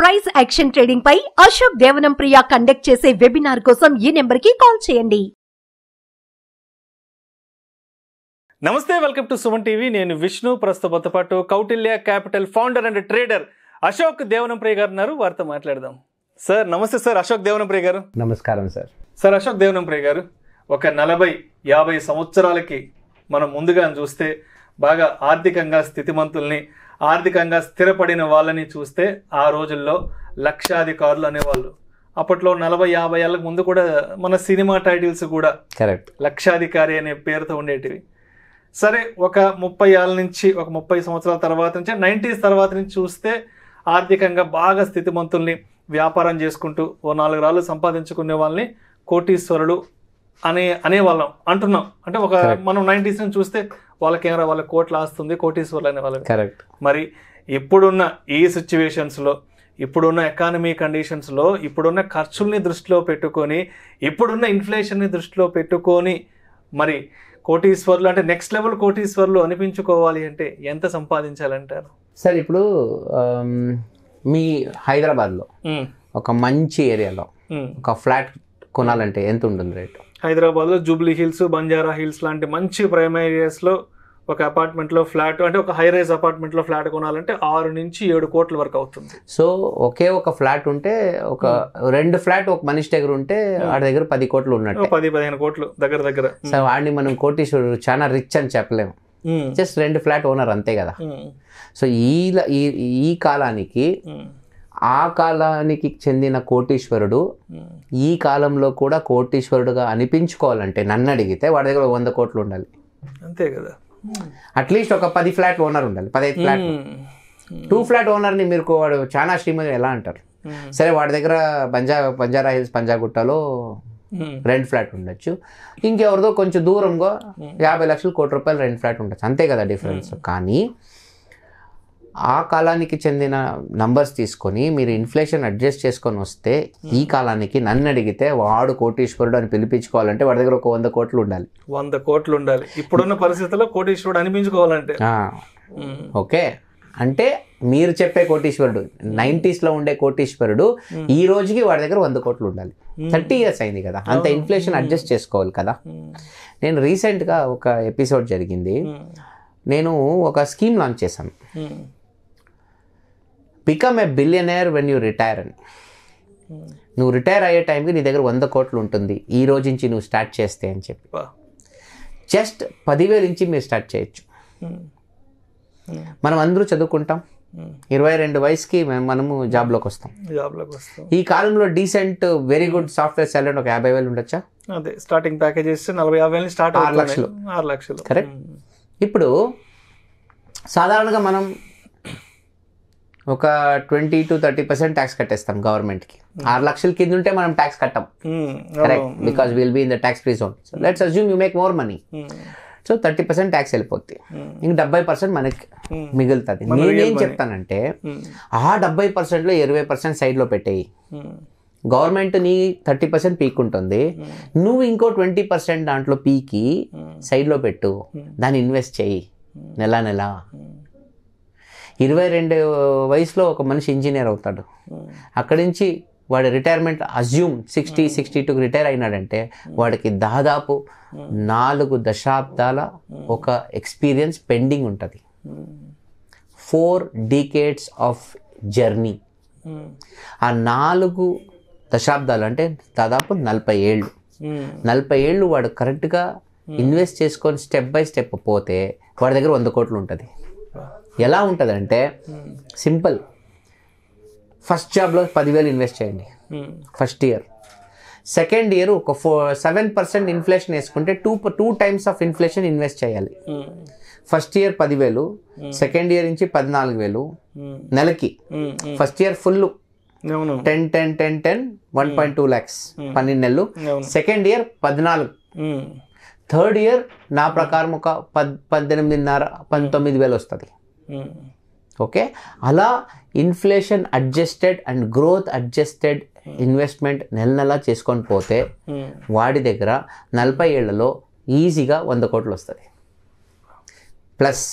Price action trading పై అశోక్ దేవనం ప్రియ conduct చేసే webinar కోసం ఈ నెంబర్ కి కాల్ చేయండి. నమస్తే, వెల్కమ్ టు సుమన్ టీవీ. నేను విష్ణు. ప్రస్తుతంతో పాటు Kautilya capital founder and trader Ashok Devanampriya గారు ఉన్నారు. వారితో మాట్లాడదాం. సార్ నమస్తే. సార్ అశోక్ దేవనంప్రియ గారు. నమస్కారం సార్. సార్ అశోక్ దేవనంప్రియ గారు, ఒక 40-50 సంవత్సరాలకి మనం ముందుగా చూస్తే బాగా ఆర్థికంగా స్థితిమంతుల్ని, ఆర్థికంగా స్థిరపడిన వాళ్ళని చూస్తే ఆ రోజుల్లో లక్షాధికారులు అనేవాళ్ళు. అప్పట్లో 40-50 ఏళ్ళకు ముందు కూడా మన సినిమా టైటిల్స్ కూడా కరెక్ట్ లక్షాధికారి అనే పేరుతో ఉండేటివి. సరే, ఒక 30 ఏళ్ళ నుంచి, ఒక 30 సంవత్సరాల తర్వాత నుంచి, 90s తర్వాత నుంచి చూస్తే ఆర్థికంగా బాగా స్థితిమంతుల్ని, వ్యాపారం చేసుకుంటూ ఓ 4 రాళ్ళు సంపాదించుకునే వాళ్ళని కోటీశ్వరులు అనేవాళ్ళం అంటున్నాం. అంటే ఒక మనం 90s నుంచి చూస్తే వాళ్ళకేమరా, వాళ్ళ కోట్ల ఆస్తుంది, కోటీశ్వరులు అనేవాళ్ళం. కరెక్ట్. మరి ఇప్పుడున్న ఈ సిచ్యువేషన్స్లో, ఇప్పుడున్న ఎకానమీ కండిషన్స్లో, ఇప్పుడున్న ఖర్చుల్ని దృష్టిలో పెట్టుకొని, ఇప్పుడున్న ఇన్ఫ్లేషన్ని దృష్టిలో పెట్టుకొని, మరి కోటీశ్వర్లు అంటే నెక్స్ట్ లెవెల్ కోటీశ్వర్లు అనిపించుకోవాలి అంటే ఎంత సంపాదించాలంటారు? సార్ ఇప్పుడు మీ హైదరాబాద్లో ఒక మంచి ఏరియాలో ఒక ఫ్లాట్ కొనాలంటే ఎంత ఉంటుంది రేటు? హైదరాబాద్లో జూబ్లీ హిల్స్, బంజారా హిల్స్ లాంటి మంచి ప్రైమ్ ఏరియాస్లో ఒక అపార్ట్మెంట్లో ఫ్లాట్, అంటే ఒక హై రైజ్ అపార్ట్మెంట్లో ఫ్లాట్ కొనాలంటే 6 నుంచి 7 కోట్ల వరకు అవుతుంది. సో ఒకే ఒక ఫ్లాట్ ఉంటే, ఒక 2 ఫ్లాట్ ఒక మనిషి దగ్గర ఉంటే వాడి దగ్గర 10 కోట్లు ఉన్నట్టు, 10-15 కోట్లు దగ్గర. సో వాడిని మనం కోటీశ్వరుడు, చాలా రిచ్ అని చెప్పలేము. జస్ట్ 2 ఫ్లాట్ ఓనర్ అంతే కదా. సో ఈ కాలానికి, ఆ కాలానికి చెందిన కోటీశ్వరుడు ఈ కాలంలో కూడా కోటీశ్వరుడుగా అనిపించుకోవాలంటే నన్ను అడిగితే వాడి దగ్గర 100 కోట్లు ఉండాలి. అంతే కదా. అట్లీస్ట్ ఒక 10 ఫ్లాట్ ఓనర్ ఉండాలి, 15 ఫ్లాట్. 2 ఫ్లాట్ ఓనర్ని మీరు వాడు చాలా శ్రీమంతుడు ఎలా అంటారు? సరే, వాడి దగ్గర బంజారా హిల్స్, పంజాగుట్టలో 2 ఫ్లాట్ ఉండొచ్చు, ఇంకెవరిదో కొంచెం దూరంగా 50 లక్షలు, 1 కోటి రూపాయలు 2 ఫ్లాట్ ఉండొచ్చు, అంతే కదా డిఫరెన్స్. కానీ ఆ కాలానికి చెందిన నంబర్స్ తీసుకొని మీరు ఇన్ఫ్లేషన్ అడ్జస్ట్ చేసుకొని వస్తే, ఈ కాలానికి నన్ను అడిగితే వాడు కోటీశ్వరుడు అని పిలిపించుకోవాలంటే వాడి దగ్గర ఒక 100 కోట్లు ఉండాలి. 100 కోట్లు ఉండాలి ఇప్పుడున్న పరిస్థితుల్లో కోటీశ్వరుడు అనిపించుకోవాలంటే. ఓకే, అంటే మీరు చెప్పే కోటీశ్వరుడు 90sలో ఉండే కోటీశ్వరుడు ఈ రోజుకి వాడి దగ్గర 100 కోట్లు ఉండాలి. 30 years అయింది కదా, అంత ఇన్ఫ్లేషన్ అడ్జస్ట్ చేసుకోవాలి కదా. నేను రీసెంట్గా ఒక ఎపిసోడ్ జరిగింది, నేను ఒక స్కీమ్ లాంచ్ చేశాను, become a billionaire when you retire అని. నువ్వు రిటైర్ అయ్యే టైంకి నీ దగ్గర 100 కోట్లు ఉంటుంది ఈ రోజు నుంచి నువ్వు స్టార్ట్ చేస్తే అని చెప్పి. జస్ట్ 10,000 నుంచి మీరు స్టార్ట్ చేయొచ్చు. మనం అందరూ చదువుకుంటాం, 22 వయసుకి మనము జాబ్లోకి వస్తాం. ఈ కాలంలో decent very good software salary ఒక 50,000 ఉండొచ్చా? అదే స్టార్టింగ్ ప్యాకేజెస్ 40-50 స్టార్ట్ 6 లక్షలు. కరెక్ట్. ఇప్పుడు సాధారణంగా మనం ఒక 20-30% ట్యాక్స్ కట్టేస్తాం గవర్నమెంట్కి. 6 లక్షల కింద ఉంటే మనం ట్యాక్స్ కట్టాం. Correct, because will be in the tax free zone. So let's assume you make more money, so 30% tax వెళ్ళిపోద్ది, ఇంక 70% మనకి మిగులుతుంది. నేనేం చెప్తానంటే ఆ 70%లో 20% సైడ్లో పెట్టేయి. గవర్నమెంట్ నీ 30% పీక్ ఉంటుంది, నువ్వు ఇంకో 20% దాంట్లో పీకి సైడ్లో పెట్టు, దాన్ని ఇన్వెస్ట్ చేయి నెల. 22 వయసులో ఒక మనిషి ఇంజనీర్ అవుతాడు, అక్కడి నుంచి వాడి రిటైర్మెంట్ అజ్యూమ్ 60-62కి రిటైర్ అయినాడంటే వాడికి దాదాపు 4 దశాబ్దాల ఒక ఎక్స్పీరియన్స్ పెండింగ్ ఉంటుంది. 4 decades ఆఫ్ జర్నీ. ఆ 4 దశాబ్దాలు అంటే దాదాపు 40 ఏళ్ళు. 40 ఏళ్ళు వాడు కరెక్ట్గా ఇన్వెస్ట్ చేసుకొని స్టెప్ బై స్టెప్ పోతే వాడి దగ్గర 100 కోట్లు ఉంటుంది. ఎలా ఉంటుందంటే సింపుల్, ఫస్ట్ జాబ్లో 10,000 ఇన్వెస్ట్ చేయండి ఫస్ట్ ఇయర్. సెకండ్ ఇయర్ ఒక 7% ఇన్ఫ్లేషన్ వేసుకుంటే 2 times ఆఫ్ ఇన్ఫ్లేషన్ ఇన్వెస్ట్ చేయాలి. ఫస్ట్ ఇయర్ 10,000, సెకండ్ ఇయర్ నుంచి 14,000 నెలకి. ఫస్ట్ ఇయర్ ఫుల్ 10 1.2 lakhs 12 నెలలు. Second year 14. థర్డ్ ఇయర్ నా ప్రకారం ఒక 18,500-19,000 వస్తుంది. ఓకే, అలా inflation adjusted and growth adjusted investment నెల చేసుకొని పోతే వాడి దగ్గర 40 ఏళ్లలో ఈజీగా 100 కోట్లు వస్తుంది. ప్లస్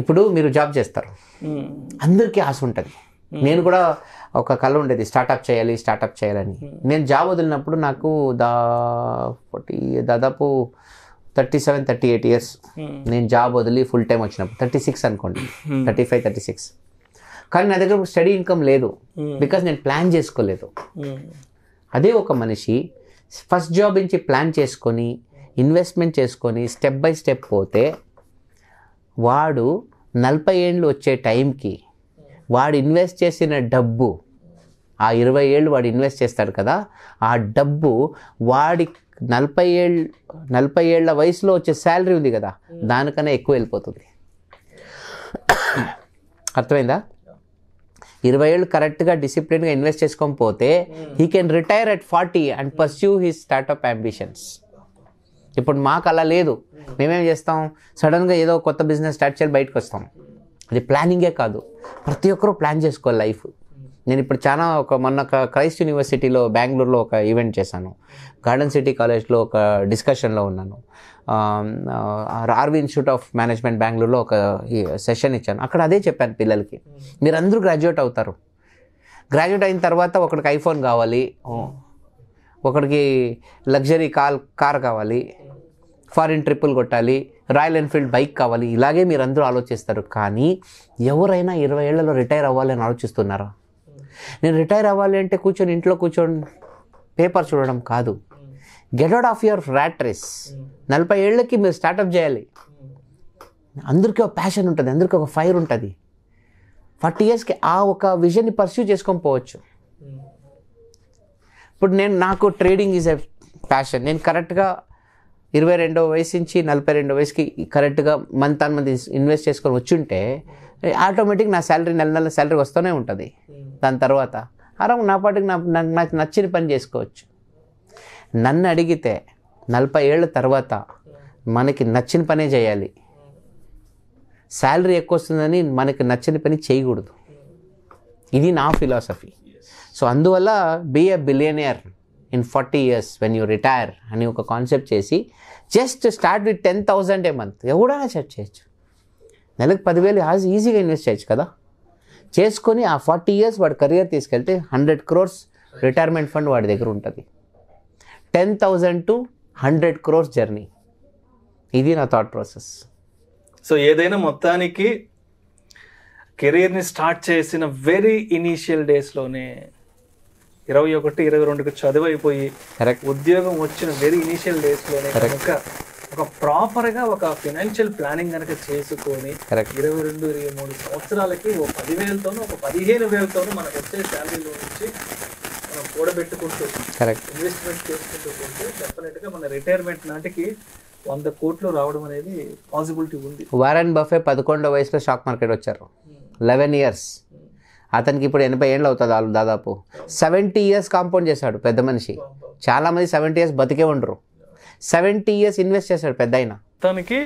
ఇప్పుడు మీరు జాబ్ చేస్తారు, అందరికీ ఆశ ఉంటుంది. నేను కూడా ఒక కళ ఉండేది, స్టార్ట్అప్ చేయాలని. నేను జాబ్ వదిలినప్పుడు నాకు దాదాపు 37-38 ఇయర్స్ నేను జాబ్ వదిలి ఫుల్ టైం వచ్చినప్పుడు, 36 అనుకోండి, 35-36. కానీ నా దగ్గర స్టడీ ఇన్కమ్ లేదు, బికాజ్ నేను ప్లాన్ చేసుకోలేదు. అదే ఒక మనిషి ఫస్ట్ జాబ్ నుంచి ప్లాన్ చేసుకొని ఇన్వెస్ట్మెంట్ చేసుకొని స్టెప్ బై స్టెప్ పోతే వాడు 40 ఏళ్ళు వచ్చే టైంకి వాడు ఇన్వెస్ట్ చేసిన డబ్బు, ఆ 20 ఏళ్ళు వాడు ఇన్వెస్ట్ చేస్తాడు కదా, ఆ డబ్బు వాడి 40 ఏళ్ళ వయసులో వచ్చే శాలరీ ఉంది కదా, దానికన్నా ఎక్కువ వెళ్ళిపోతుంది. అర్థమైందా? 20 ఏళ్ళు కరెక్ట్గా డిసిప్లిన్గా ఇన్వెస్ట్ చేసుకొని పోతే he can retire at 40 and pursue his startup ambitions. ఇప్పుడు మాకు అలా లేదు. మేమేం చేస్తాం, సడన్గా ఏదో కొత్త బిజినెస్ స్టార్ట్ చేయాలి, బయటకు వస్తాం. అది ప్లానింగే కాదు, ప్రతి ఒక్కరూ ప్లాన్ చేసుకోవాలి లైఫ్. నేను ఇప్పుడు చాలా మొన్న క్రైస్ట్ యూనివర్సిటీలో బెంగళూరులో ఒక ఈవెంట్ చేశాను, గార్డెన్ సిటీ కాలేజ్లో ఒక డిస్కషన్లో ఉన్నాను, ఆర్వి ఇన్స్టిట్యూట్ ఆఫ్ మేనేజ్మెంట్ బెంగళూరులో ఒక సెషన్ ఇచ్చాను. అక్కడ అదే చెప్పాను పిల్లలకి, మీరందరూ గ్రాడ్యుయేట్ అవుతారు, గ్రాడ్యుయేట్ అయిన తర్వాత ఒకడికి ఐఫోన్ కావాలి, ఒకడికి లగ్జరీ కార్ కావాలి, ఫారిన్ ట్రిప్పులు కొట్టాలి, రాయల్ ఎన్ఫీల్డ్ బైక్ కావాలి, ఇలాగే మీరు అందరూ ఆలోచిస్తారు. కానీ ఎవరైనా 20 ఏళ్లలో రిటైర్ అవ్వాలి అని ఆలోచిస్తున్నారా? నేను రిటైర్ అవ్వాలి అంటే ఇంట్లో కూర్చొని పేపర్ చూడడం కాదు. Get out of your rat race. 40 ఏళ్ళకి మీరు స్టార్ట్అప్ చేయాలి. అందరికీ ఒక ప్యాషన్ ఉంటుంది, అందరికీ ఒక ఫైర్ ఉంటుంది. 40 ఇయర్స్కి ఆ ఒక విజన్ని పర్స్యూ చేసుకొని పోవచ్చు. ఇప్పుడు నాకు ట్రేడింగ్ ఈజ్ ఎ ప్యాషన్. నేను కరెక్ట్గా 22వ వయసు నుంచి 42వ వయసుకి కరెక్ట్గా మంత్ ఇన్వెస్ట్ చేసుకొని వచ్చుంటే ఆటోమేటిక్ నా శాలరీ నెల శాలరీ వస్తూనే ఉంటుంది. దాని తర్వాత నా పాటికి నాకు నచ్చిన పని చేసుకోవచ్చు. నన్ను అడిగితే 40 ఏళ్ళ తర్వాత మనకి నచ్చిన పనే చేయాలి. శాలరీ ఎక్కువ వస్తుందని మనకి నచ్చిన పని చేయకూడదు. ఇది నా ఫిలాసఫీ. సో అందువల్ల be a billionaire in 40 years when you retire అని ఒక కాన్సెప్ట్ చేసి just start with 10,000 a month. ఎవడైనా సెట్ చేయొచ్చు. నెలకు 10,000 ఈజీగా ఇన్వెస్ట్ చేయొచ్చు కదా. చేసుకొని ఆ 40 years వాడి కెరియర్ తీసుకెళ్తే 100 crores రిటైర్మెంట్ ఫండ్ వాడి దగ్గర ఉంటుంది. 10,000 to 100 crores జర్నీ. ఇది నా థాట్ ప్రాసెస్. సో ఏదైనా మొత్తానికి కెరీర్ని స్టార్ట్ చేసిన వెరీ ఇనీషియల్ డేస్లోనే 21-22కి చదువు అయిపోయి ఉద్యోగం వచ్చిన వెరీ ఇనీషియల్ డేస్లోనే కనుక ఒక ప్రాపర్గా ఒక ఫైనాన్షియల్ ప్లానింగ్ కనుక చేసుకొని 22-23 సంవత్సరాలకి ఒక 10,000తోనూ ఒక 15,000తోనూ మనకు వచ్చే శాలరీలో నుంచి మనం కూడబెట్టుకుంటూ ఇన్వెస్ట్మెంట్ చేసుకుంటూ ఉంటే డెఫినెట్గా మన రిటైర్మెంట్ నాటికి 100 కోట్లు రావడం అనేది పాసిబిలిటీ ఉంది. వారెన్ బఫే 11వ వయసులో స్టాక్ మార్కెట్ వచ్చారు. 11 years. అతనికి ఇప్పుడు 80 ఏళ్ళు అవుతుంది దాదాపు. 70 years కాంపౌండ్ చేశాడు పెద్ద మనిషి. చాలామంది 70 years బతికే ఉండరు. 70 years ఇన్వెస్ట్ చేశాడు పెద్ద ఆయన. దానికి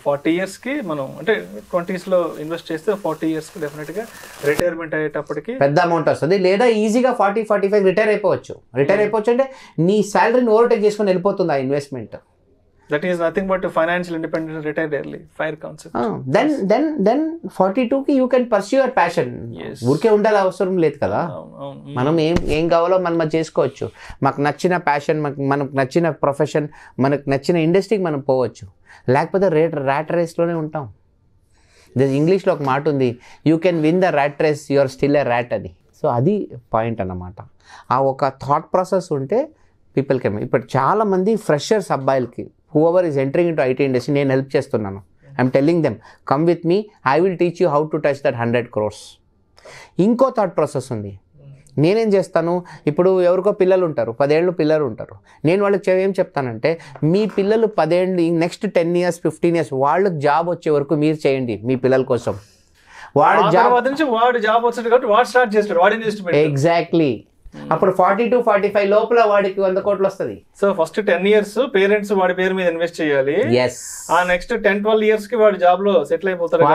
40 yearsకి మనం అంటే 20sలో ఇన్వెస్ట్ చేస్తే 40 yearsకి డెఫినెట్గా రిటైర్మెంట్ అయ్యేటప్పటికి పెద్ద అమౌంట్ వస్తుంది. లేదా ఈజీగా 40-45 రిటైర్ అయిపోవచ్చు. అంటే నీ శాలరీని ఓవర్టేక్ చేసుకొని వెళ్ళిపోతుంది ఆ investment. That is nothing but financial independence, retire early, FIRE concept. Then 42కి you can pursue your passion. ఊరికే ఉండాలి అవసరం లేదు కదా. మనం ఏం కావాలో మనం చేసుకోవచ్చు. మాకు నచ్చిన ప్యాషన్, మనకు నచ్చిన ప్రొఫెషన్, మనకు నచ్చిన ఇండస్ట్రీకి మనం పోవచ్చు. లేకపోతే ర్యాట్ రేస్లోనే ఉంటాం. ఇంగ్లీష్లో ఒక మాట ఉంది, you can win the rat race, you are still a rat అని. సో అది పాయింట్ అన్నమాట. ఆ ఒక థాట్ ప్రాసెస్ ఉంటే పీపుల్ కెన్. ఇప్పుడు చాలామంది ఫ్రెషర్స్ అబ్బాయిలకి whoever is entering into IT industry, నేను హెల్ప్ చేస్తున్నాను. I'm telling them, come with me, I will teach you how to touch that 100 crores. ఇంకో థాట్ ప్రాసెస్ ఉంది. నేనేం చేస్తాను, ఇప్పుడు ఎవరికో పిల్లలు ఉంటారు, 10 ఏళ్ళు పిల్లలు ఉంటారు. నేను వాళ్ళకి ఏం చెప్తానంటే, మీ పిల్లలు 10 ఏళ్ళు, నెక్స్ట్ 10 years 15 years వాళ్ళకి జాబ్ వచ్చే వరకు మీరు చేయండి మీ పిల్లల కోసం. వాడు జాబ్ వచ్చాడు కాబట్టి వాడు స్టార్ట్ చేస్తాడు, వాడు ఇన్వెస్ట్మెంట్. ఎగ్జాక్ట్లీ. అప్పుడు 40-45 లోపల వాడికి 100 కోట్లు వస్తుంది. సో ఫస్ట్ 10 years పేరెంట్స్ వాడి పేరు మీద ఇన్వెస్ట్ చేయాలి. ఆ నెక్స్ట్ 10-12 years కి వాడి జాబ్ లో సెటిల్ అయిపోతారు.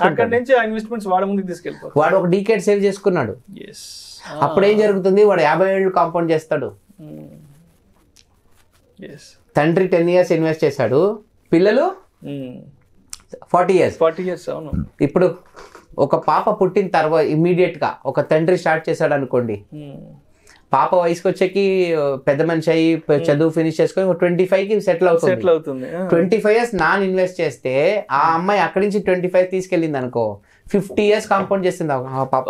అక్కడి నుంచి ఆ ఇన్వెస్ట్మెంట్స్ వాడి ముందుకు తీసుకెళ్ళిపోతారు. వాడు ఒక డీకేడ్ సేవ్ చేసుకున్నాడు. అప్పుడు ఏం జరుగుతుంది, వాడు 50 ఏళ్ళు కాంపౌండ్ చేస్తాడు. తండ్రి 10 years ఇన్వెస్ట్ చేశాడు, పిల్లలు 40 years. అవును. ఇప్పుడు ఒక పాప పుట్టిన తర్వాత ఇమీడియట్గా ఒక తండ్రి స్టార్ట్ చేశాడు అనుకోండి, పాప వయసుకి వచ్చేకి పెద్ద మనిషి అయ్యి చదువు ఫినిష్ చేసుకొని 25కి సెటిల్ అవుతుంది. 25 years నాన్ ఇన్వెస్ట్ చేస్తే ఆ అమ్మాయి అక్కడి నుంచి 25 తీసుకెళ్ళింది అనుకో, 50 years కాంపౌండ్ చేస్తుంది ఆ పాప.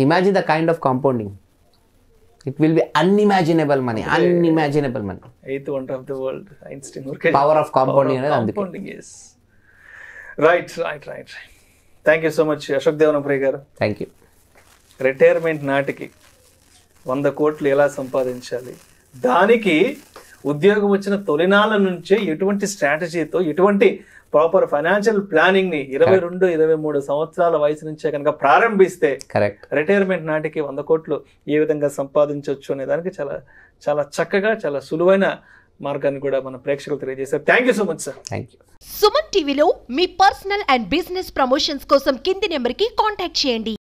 Imagine the kind of compounding. It will be unimaginable money. Eighth wonder of the world, Einstein. Power of compounding అనేది అందుకే. Right. Thank you so much Ashok Devanampriya గారు. Thank you. రిటైర్మెంట్ నాటికి 100 కోట్లు ఎలా సంపాదించాలి, దానికి ఉద్యోగం వచ్చిన తొలినాళ్ళ నుంచే ఎటువంటి స్ట్రాటజీతో, ఎటువంటి ప్రాపర్ ఫైనాన్షియల్ ప్లానింగ్ ని 22-23 సంవత్సరాల వయసు నుంచే కనుక ప్రారంభిస్తే కరెక్ట్ రిటైర్మెంట్ నాటికి 100 కోట్లు ఏ విధంగా సంపాదించవచ్చు అనే దానికి చాలా చాలా చక్కగా, చాలా సులువైన మార్గాన్ని కూడా మన ప్రేక్షకులు తెలియజేశారు. Thank you so much sir. Thank you. Suman టీవీలో మీ పర్సనల్ అండ్ బిజినెస్ ప్రమోషన్స్ కోసం కింది నెంబర్కి కాంటాక్ట్ చేయండి.